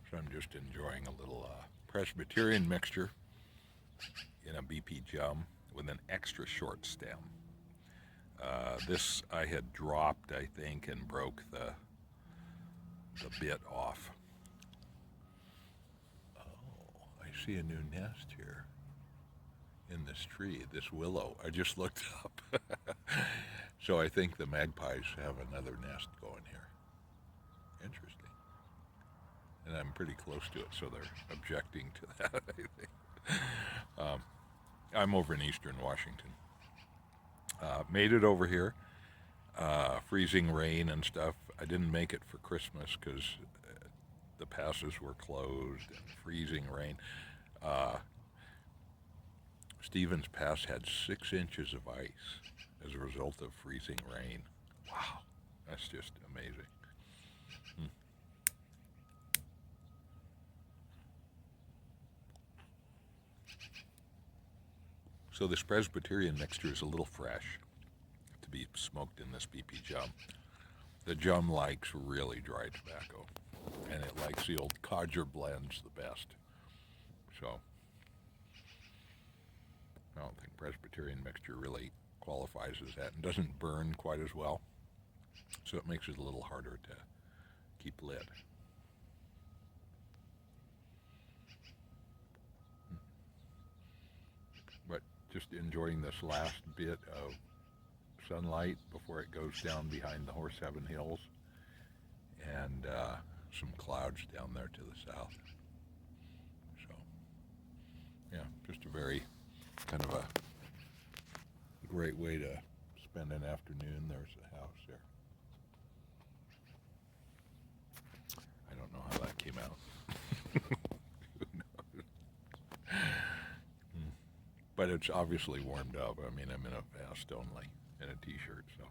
So I'm just enjoying a little Presbyterian mixture in a BP gum with an extra short stem. This I had dropped, I think, and broke the bit off. Oh, I see a new nest here in this tree, this willow. I just looked up. So I think the magpies have another nest going here. Interesting. And I'm pretty close to it, so they're objecting to that, I think. I'm over in eastern Washington. Made it over here. Freezing rain and stuff. I didn't make it for Christmas because the passes were closed and freezing rain. Stevens Pass had 6 inches of ice as a result of freezing rain. Wow, that's just amazing. So this Presbyterian mixture is a little fresh to be smoked in this BP gum. The gum likes really dry tobacco, and it likes the old codger blends the best. So I don't think Presbyterian mixture really qualifies as that and doesn't burn quite as well. So it makes it a little harder to keep lit. But just enjoying this last bit of sunlight before it goes down behind the Horse Heaven Hills, and some clouds down there to the south. So, yeah, just a very kind of a great way to spend an afternoon. There's a house there. I don't know how that came out. Who knows? But it's obviously warmed up. I mean, I'm in a vest only and a t-shirt, so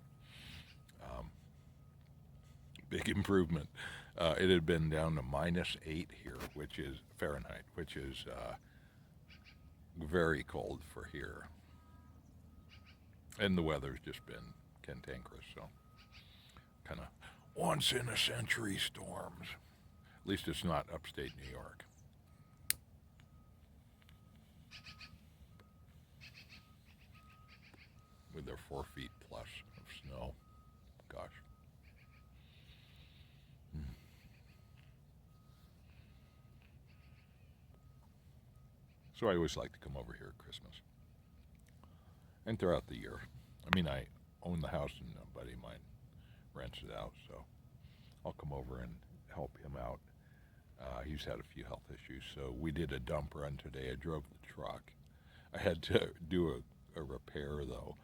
big improvement. It had been down to -8 here, which is Fahrenheit, which is very cold for here. And the weather's just been cantankerous, so kind of once in a century storms. At least it's not upstate New York. With their 4 feet plus of snow. Gosh. So I always like to come over here at Christmas. And throughout the year. I mean, I own the house and a buddy of mine rents it out, so I'll come over and help him out. He's had a few health issues, so we did a dump run today. I drove the truck. I had to do a repair, though.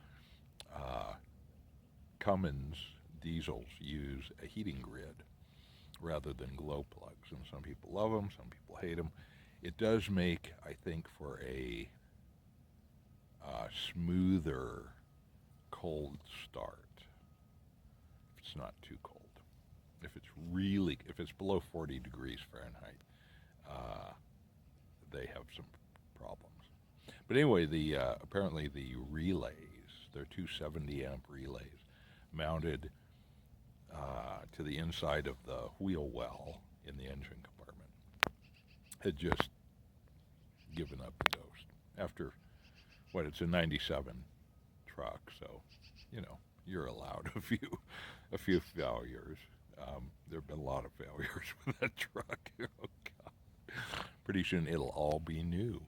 Cummins diesels use a heating grid rather than glow plugs, and some people love them, some people hate them. It does make, I think, for a smoother cold start. If it's not too cold. If it's below 40 degrees Fahrenheit, they have some problems. But anyway, apparently the relays, they're two 70 amp relays mounted to the inside of the wheel well in the engine compartment, had just given up the ghost after it's a 97 truck, so you're allowed a few failures. There have been a lot of failures with that truck. Oh God! Pretty soon it'll all be new.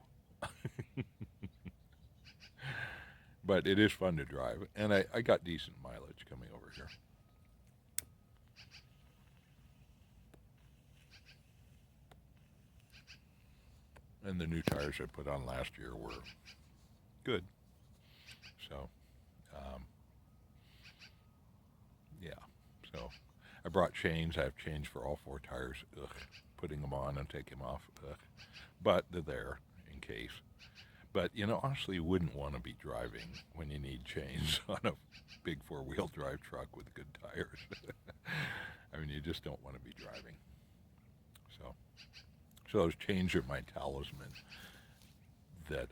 But it is fun to drive, and I got decent mileage coming over here. And the new tires I put on last year were good. So, yeah. So I brought chains. I have chains for all 4 tires. Ugh. Putting them on and taking them off. Ugh. But they're there in case. But, honestly, you wouldn't want to be driving when you need chains on a big 4-wheel drive truck with good tires. I mean, you just don't want to be driving. So those chains are my talisman that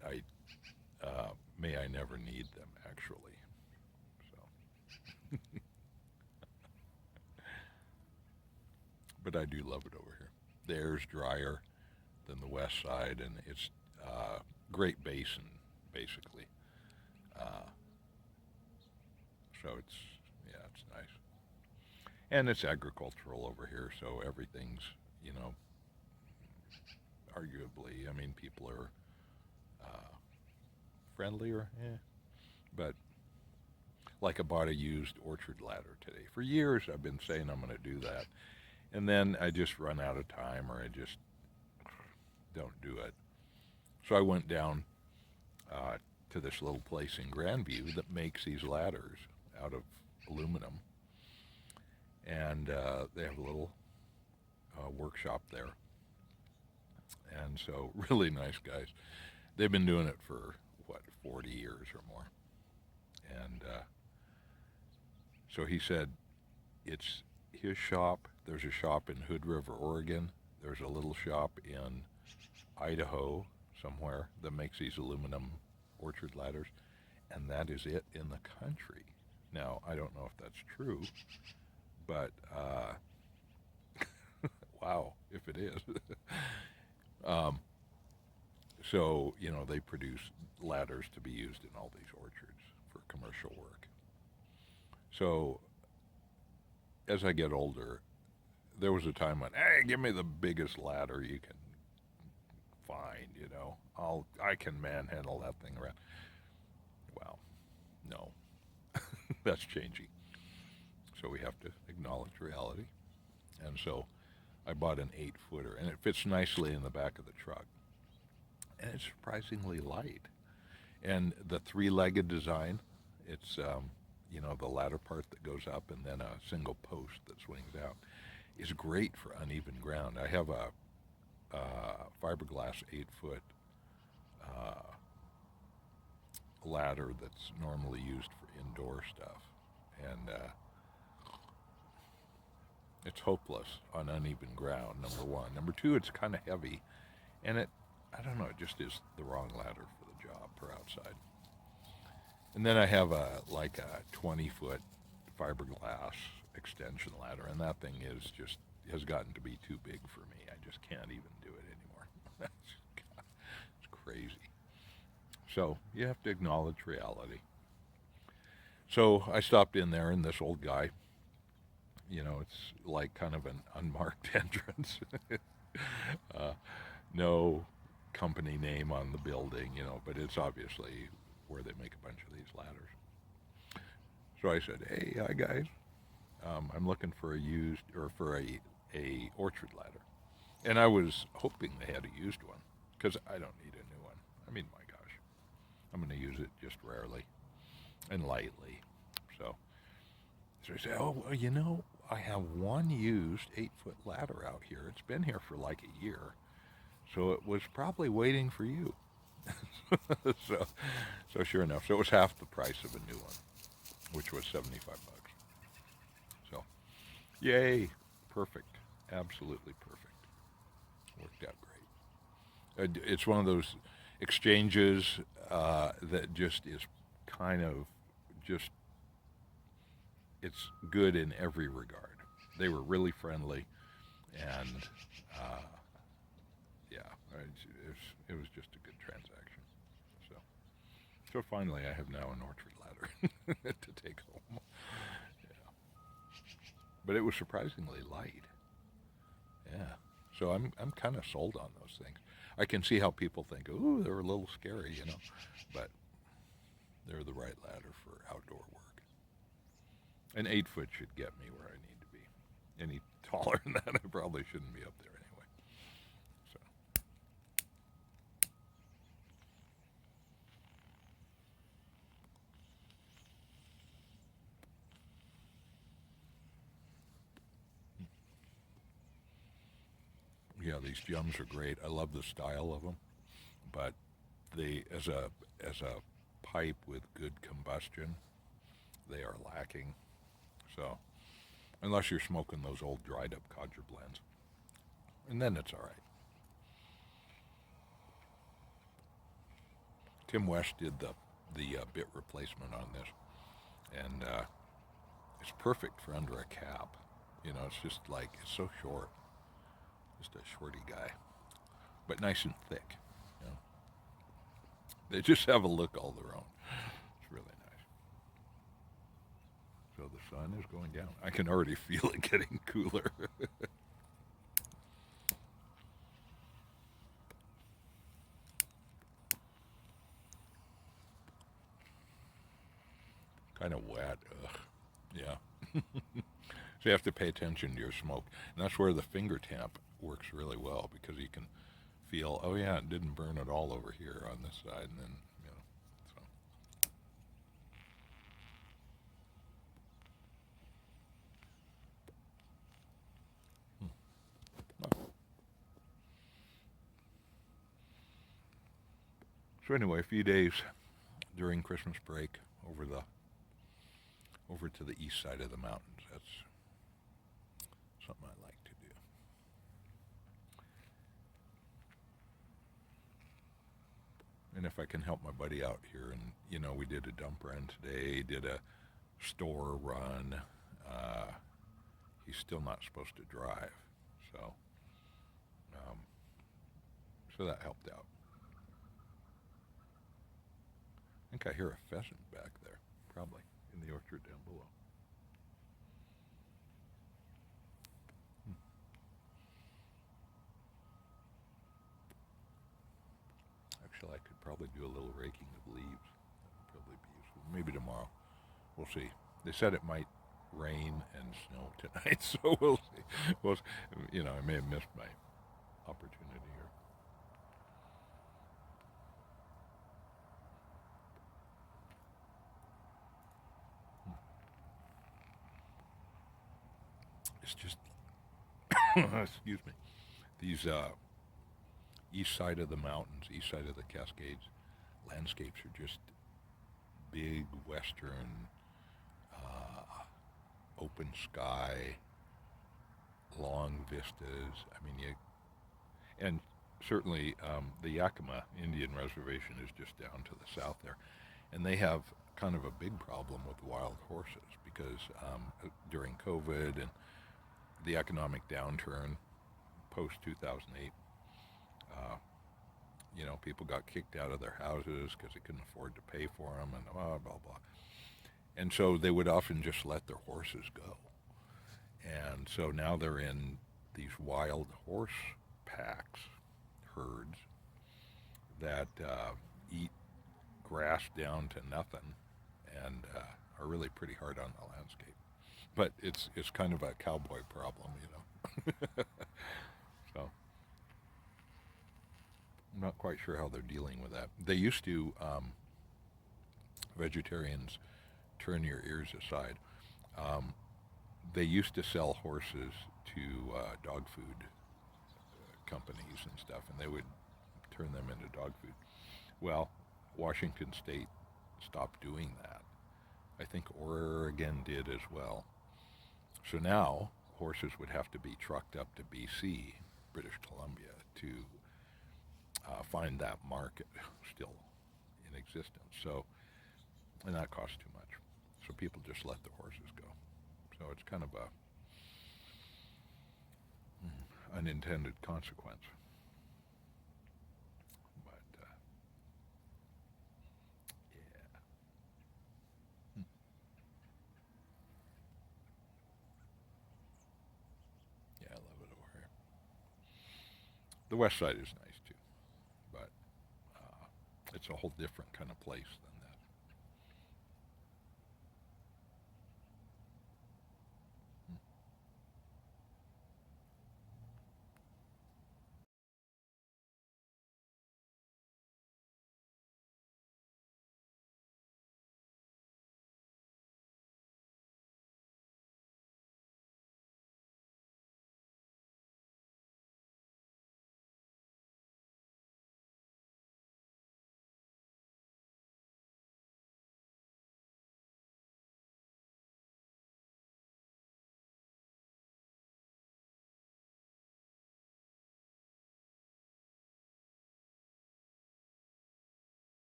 may I never need them, actually. So, but I do love it over here. the air's drier than the west side, and it's Great Basin, basically. Uh, so it's nice. And it's agricultural over here, so everything's, you know, arguably, I mean, people are friendlier, but like I bought a used orchard ladder today. For years I've been saying I'm going to do that, and then I just run out of time or I just don't do it. So I went down to this little place in Grandview that makes these ladders out of aluminum, and they have a little workshop there. And so, really nice guys. They've been doing it for, 40 years or more. And so he said, it's his shop. There's a shop in Hood River, Oregon. There's a little shop in Idaho somewhere that makes these aluminum orchard ladders. And that is it in the country. Now, I don't know if that's true, but wow, if it is. So, you know, they produce ladders to be used in all these orchards for commercial work. So, as I get older, there was a time when, hey, give me the biggest ladder you can find, you know. I can manhandle that thing around. Well, no. That's changing. So we have to acknowledge reality. And so I bought an 8-footer, and it fits nicely in the back of the truck. And it's surprisingly light. And the 3-legged design, it's, you know, the ladder part that goes up and then a single post that swings out, is great for uneven ground. I have a fiberglass 8-foot ladder that's normally used for indoor stuff. And it's hopeless on uneven ground, number one. Number two, it's kind of heavy. And I don't know, it just is the wrong ladder for the job for outside. And then I have a 20-foot fiberglass extension ladder, and that thing has gotten to be too big for me. I just can't even do it anymore. It's crazy. So you have to acknowledge reality. So I stopped in there, and this old guy, you know, it's like kind of an unmarked entrance. No company name on the building, you know, but it's obviously where they make a bunch of these ladders. So I said, hey, hi guys, I'm looking for a orchard ladder. And I was hoping they had a used one, because I don't need a new one. I mean, my gosh, I'm going to use it just rarely and lightly. So I said, oh, well, you know, I have one used 8-foot ladder out here. It's been here for like a year. So it was probably waiting for you. So sure enough, so it was half the price of a new one, which was $75. So, yay, perfect, absolutely perfect. Worked out great. It's one of those exchanges that just is kind of just, it's good in every regard. They were really friendly, and yeah, it was just a good transaction. So finally, I have now an orchard ladder to take home. Yeah, but it was surprisingly light. Yeah, so I'm kind of sold on those things. I can see how people think, ooh, they're a little scary, you know, but they're the right ladder for outdoor work. An 8-foot should get me where I need to be. Any taller than that, I probably shouldn't be up there anyway. So. Yeah, these jums are great. I love the style of them, but as a pipe with good combustion, they are lacking. So, unless you're smoking those old dried up codger blends, and then it's all right. Tim West did the bit replacement on this, and it's perfect for under a cap. You know, it's just like, it's so short. Just a shorty guy, but nice and thick. You know? They just have a look all their own. It's really nice. So the sun is going down. I can already feel it getting cooler. Kind of wet. Ugh. Yeah. So you have to pay attention to your smoke. And that's where the finger tamp works really well, because you can feel, oh yeah, it didn't burn it all over here on this side, and then, you know, so. So anyway, a few days during Christmas break over to the east side of the mountains. That's something I like to do. And if I can help my buddy out here, and you know, we did a dump run today, did a store run. He's still not supposed to drive, so so that helped out. I think I hear a pheasant back there, probably in the orchard down below. Actually, I could probably do a little raking of leaves. That would probably be useful. Maybe tomorrow. We'll see. They said it might rain and snow tonight, so we'll see. Well, you know, I may have missed my opportunity here. It's just, excuse me, these east side of the mountains, east side of the Cascades, landscapes are just big western, open sky, long vistas. I mean, and certainly the Yakima Indian Reservation is just down to the south there, and they have kind of a big problem with wild horses, because during COVID and the economic downturn post 2008, you know, people got kicked out of their houses because they couldn't afford to pay for them, and blah blah blah. And so they would often just let their horses go. And so now they're in these wild horse packs, herds, that eat grass down to nothing, and are really pretty hard on the landscape. But it's kind of a cowboy problem, you know. So I'm not quite sure how they're dealing with that. They used to, vegetarians, turn your ears aside. They used to sell horses to dog food companies and stuff, and they would turn them into dog food. Well, Washington State stopped doing that. I think Oregon did as well. So now horses would have to be trucked up to BC, British Columbia, to find that market still in existence. So, and that costs too much. So people just let the horses go. So it's kind of a unintended consequence. But yeah. Yeah, I love it over here. The west side is nice too, but it's a whole different kind of place than